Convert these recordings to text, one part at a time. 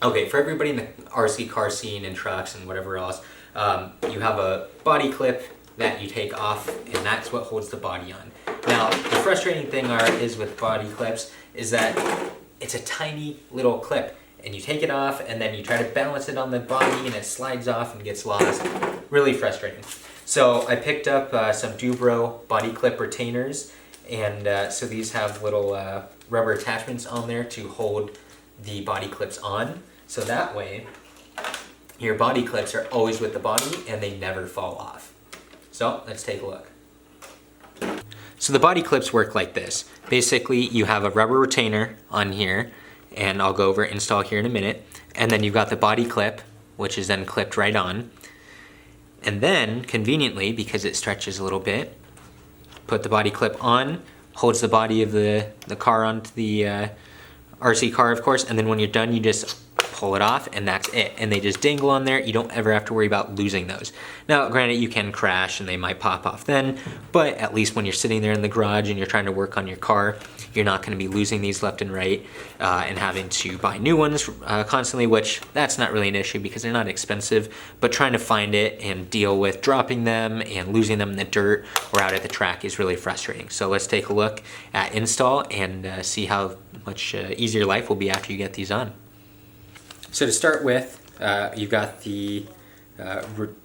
Okay, for everybody in the RC car scene and trucks and whatever else, you have a body clip that you take off, and that's what holds the body on. Now, the frustrating thing is with body clips is that it's a tiny little clip, and you take it off, and then you try to balance it on the body, and it slides off and gets lost. Really frustrating. So I picked up some Dubro body clip retainers, and so these have little rubber attachments on there to hold the body clips on, so that way your body clips are always with the body and they never fall off. So let's take a look. So the body clips work like this. Basically, you have a rubber retainer on here, and I'll go over install here in a minute, and then you've got the body clip, which is then clipped right on, and then conveniently, because it stretches a little bit, put the body clip on, holds the body of the car onto the RC car, of course, and then when you're done, you just pull it off, and that's it. And they just dangle on there. You don't ever have to worry about losing those. Now, granted, you can crash and they might pop off then, but at least when you're sitting there in the garage and you're trying to work on your car, you're not going to be losing these left and right and having to buy new ones constantly, which that's not really an issue because they're not expensive, but trying to find it and deal with dropping them and losing them in the dirt or out at the track is really frustrating. So let's take a look at install and see how much easier life will be after you get these on. So to start with, you've got the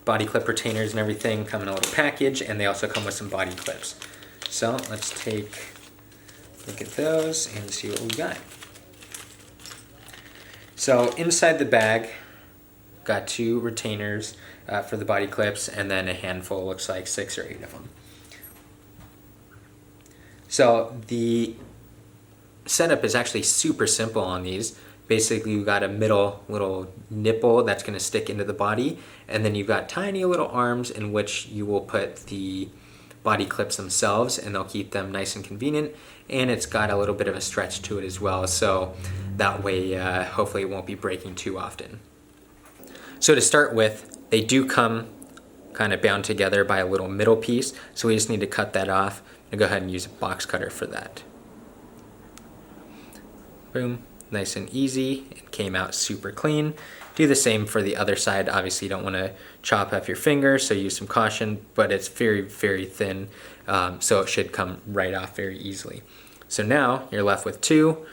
body clip retainers and everything come in a little package, and they also come with some body clips. So let's take a look at those and see what we got. So inside the bag, got 2 retainers for the body clips, and then a handful, looks like 6 or 8 of them. So the setup is actually super simple on these. Basically, you've got a middle little nipple that's going to stick into the body, and then you've got tiny little arms in which you will put the body clips themselves, and they'll keep them nice and convenient, and it's got a little bit of a stretch to it as well, so that way hopefully it won't be breaking too often. So to start with, they do come kind of bound together by a little middle piece, so we just need to cut that off and go ahead and use a box cutter for that. Boom. Nice and easy. It came out super clean. Do the same for the other side. Obviously, you don't want to chop off your finger, so use some caution, but it's very, very thin, so it should come right off very easily. So now you're left with 2.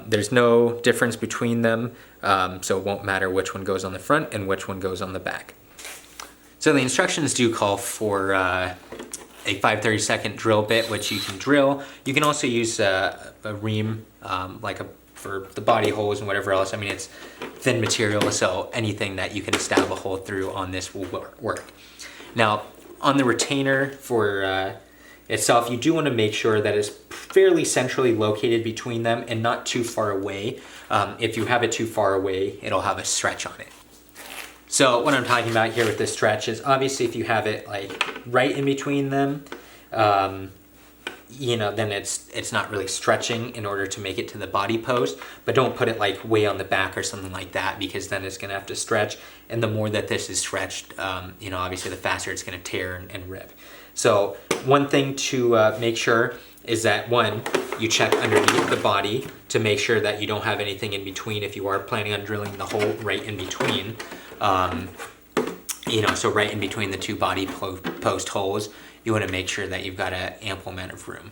There's no difference between them, so it won't matter which one goes on the front and which one goes on the back. So the instructions do call for a 5/32 drill bit, which you can drill. You can also use a ream, for the body holes and whatever else. I mean, it's thin material, so anything that you can stab a hole through on this will work. Now, on the retainer for itself, you do want to make sure that it's fairly centrally located between them and not too far away. If you have it too far away, it'll have a stretch on it. So what I'm talking about here with this stretch is obviously if you have it like right in between them, then it's not really stretching in order to make it to the body post, but don't put it like way on the back or something like that, because then it's going to have to stretch, and the more that this is stretched, obviously the faster it's going to tear and rip. So one thing to make sure is that, one, you check underneath the body to make sure that you don't have anything in between if you are planning on drilling the hole right in between. So right in between the 2 body post holes, you want to make sure that you've got an ample amount of room.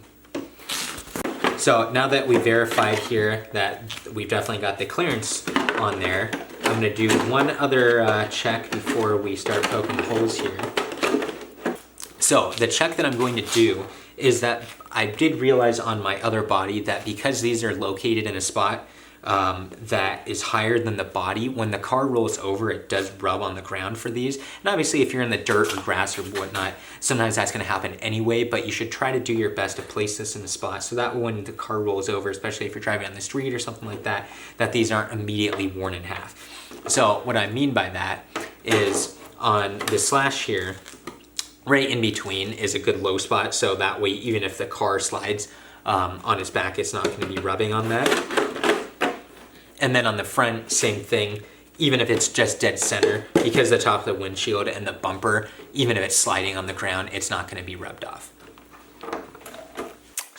So now that we verified here that we've definitely got the clearance on there, I'm going to do one other check before we start poking holes here. So the check that I'm going to do is that I did realize on my other body that because these are located in a spot that is higher than the body, when the car rolls over, it does rub on the ground for these. And obviously if you're in the dirt or grass or whatnot, sometimes that's going to happen anyway, but you should try to do your best to place this in a spot so that when the car rolls over, especially if you're driving on the street or something like that, that these aren't immediately worn in half. So what I mean by that is on the slash here, right in between is a good low spot, so that way even if the car slides on its back, it's not going to be rubbing on that. And then on the front, same thing, even if it's just dead center, because the top of the windshield and the bumper, even if it's sliding on the ground, it's not going to be rubbed off.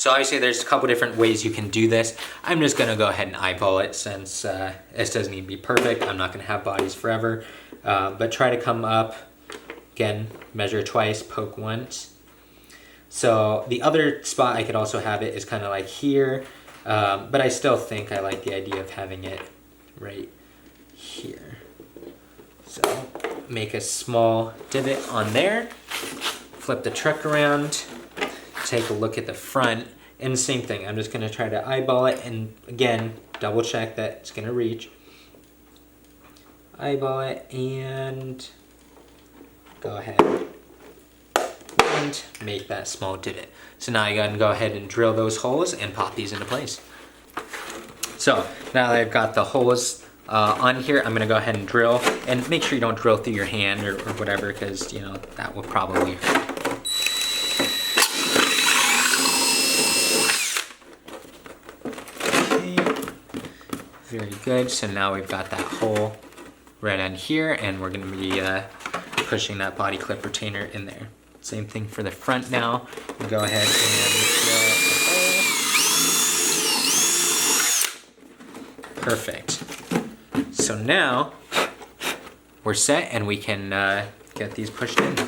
So obviously there's a couple different ways you can do this. I'm just gonna go ahead and eyeball it since this doesn't need to be perfect. I'm not gonna have bodies forever. But try to come up, again, measure twice, poke once. So the other spot I could also have it is kind of like here, but I still think I like the idea of having it right here. So make a small divot on there, flip the truck around, take a look at the front, and same thing. I'm just gonna try to eyeball it, and again, double check that it's gonna reach. Eyeball it and go ahead and make that small divot. So now you gotta go ahead and drill those holes and pop these into place. So now that I've got the holes on here, I'm gonna go ahead and drill, and make sure you don't drill through your hand or whatever, because you know that will probably hurt. Okay. Very good. So now we've got that hole right on here, and we're gonna be pushing that body clip retainer in there. Same thing for the front now. We'll go ahead and drill a hole. Perfect. So now we're set and we can get these pushed in.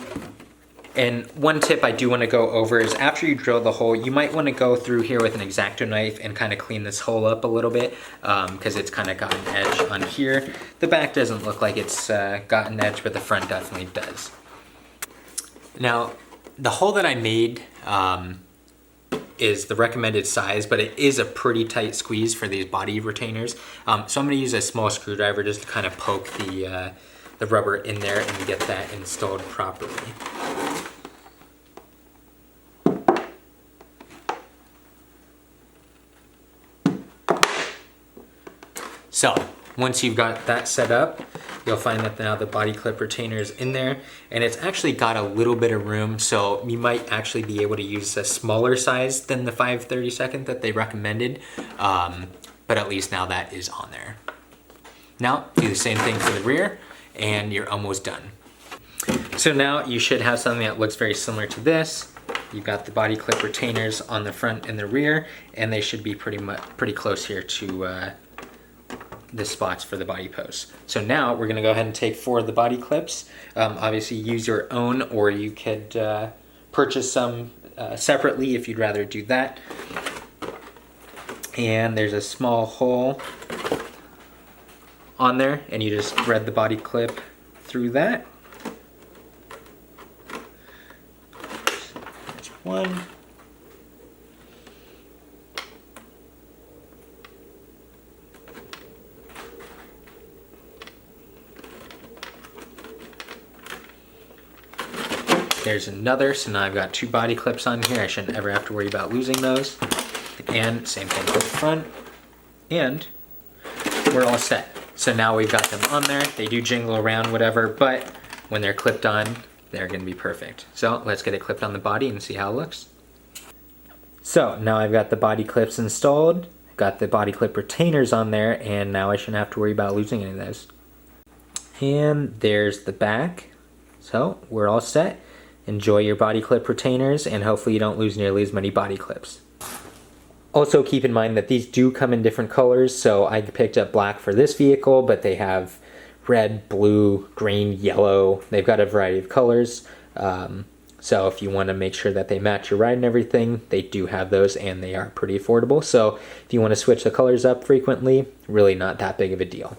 And one tip I do want to go over is after you drill the hole, you might want to go through here with an X-Acto knife and kind of clean this hole up a little bit because it's kind of got an edge on here. The back doesn't look like it's got an edge, but the front definitely does. Now, the hole that I made is the recommended size, but it is a pretty tight squeeze for these body retainers. So I'm gonna use a small screwdriver just to kind of poke the rubber in there and get that installed properly. So once you've got that set up, you'll find that now the body clip retainer is in there, and it's actually got a little bit of room, so you might actually be able to use a smaller size than the 5/32 that they recommended, but at least now that is on there. Now do the same thing for the rear, and you're almost done. So now you should have something that looks very similar to this. You've got the body clip retainers on the front and the rear, and they should be pretty close here to the spots for the body posts. So now we're gonna go ahead and take 4 of the body clips. Obviously use your own, or you could purchase some separately if you'd rather do that. And there's a small hole on there, and you just thread the body clip through that. There's one. There's another, so now I've got 2 body clips on here. I shouldn't ever have to worry about losing those. And same thing for the front. And we're all set. So now we've got them on there. They do jingle around, whatever, but when they're clipped on, they're gonna be perfect. So let's get it clipped on the body and see how it looks. So now I've got the body clips installed, got the body clip retainers on there, and now I shouldn't have to worry about losing any of those. And there's the back. So we're all set. Enjoy your body clip retainers, and hopefully you don't lose nearly as many body clips. Also keep in mind that these do come in different colors, so I picked up black for this vehicle, but they have red, blue, green, yellow. They've got a variety of colors. So if you want to make sure that they match your ride and everything, they do have those, and they are pretty affordable. So if you want to switch the colors up frequently, really not that big of a deal.